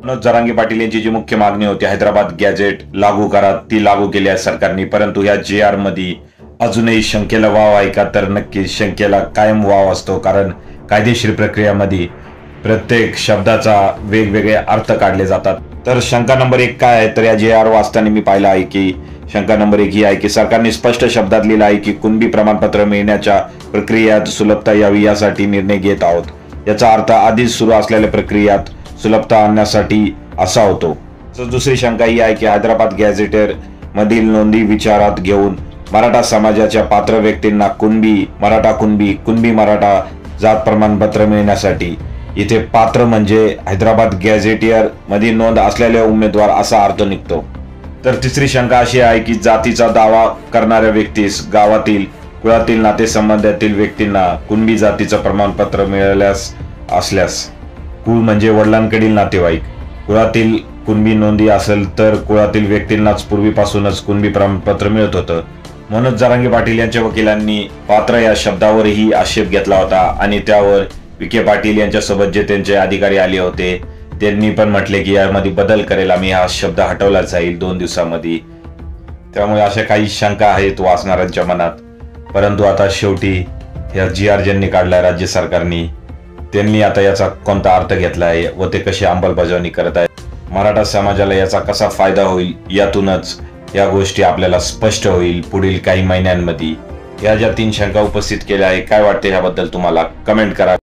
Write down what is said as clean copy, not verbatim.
मनोज जरांगे पाटील यांची जी मुख्य मागणी होती हैदराबाद गॅजेट लागू करा, ती लागू केली आहे सरकारने। परंतु ह्या JR मध्ये अजूनही शंकेला वाव आहे का? तर नक्कीच शंकेला कायम वाव असतो, कारण कायदेशीर प्रक्रियामध्ये प्रत्येक शब्दाचा वेगवेगळे अर्थ काढले जातात। तर शंका नंबर 1 काय आहे? तर या JR वाचताना मी पाहिलं आहे की शंका नंबर 1 ही आहे की सरकारने स्पष्ट शब्दात लिहिलं आहे की कुणबी प्रमाणपत्र मिळण्याच्या प्रक्रियेत सुलभता यावी यासाठी निर्णय घेत आहोत। याचा अर्थ आधीच सुरू असलेल्या प्रक्रियेत सुलभता आणण्यासाठी असा होतो। तर दुसरी शंका ही आहे की हैदराबाद गॅझेटर मधील नोंदी विचारात घेऊन मराठा समाजाच्या पात्र व्यक्तींना कुणबी मराठा जात प्रमाणपत्र मिळण्यासाठी, इथे पात्र म्हणजे हैदराबाद गॅझेटियर मध्ये नोंद असलेले उमेदवार असा अर्थ निघतो। तर तिसरी शंका अशी आहे की जातीचा दावा करणाऱ्या व्यक्तीस गावातील कुळातील नातेसंबंधातील व्यक्तींना कुणबी जातीचं प्रमाणपत्र मिळाल्यास असल्यास, कुळ म्हणजे वडिलांकडील नातेवाईक, कुळातील कुणबी नोंदी असेल तर कुळातील व्यक्तींनाच पूर्वीपासूनच कुणबी प्रमाणपत्र मिळत होतं। मनोज जरांगे पाटील यांच्या वकिलांनी पात्र या शब्दावरही आक्षेप घेतला होता आणि त्यावर विखे पाटील यांच्यासोबत जे त्यांचे अधिकारी आले होते त्यांनी पण म्हटले की यामध्ये बदल करेल आम्ही, हा शब्द हटवला जाईल 2 दिवसांमध्ये। त्यामुळे अशा काही शंका आहेत वाचणाऱ्यांच्या मनात। परंतु आता शेवटी या JR ज्यांनी काढलाय राज्य सरकारने, त्यांनी आता याचा कोणता अर्थ घेतलाय व ते कशी अंमलबजावणी करत आहेत, मराठा समाजाला याचा कसा फायदा होईल, यातूनच या गोष्टी आपल्याला स्पष्ट होईल पुढील काही महिन्यांमध्ये। या ज्या 3 शंका उपस्थित केल्या आहे, काय वाटते याबद्दल तुम्हाला कमेंट करा।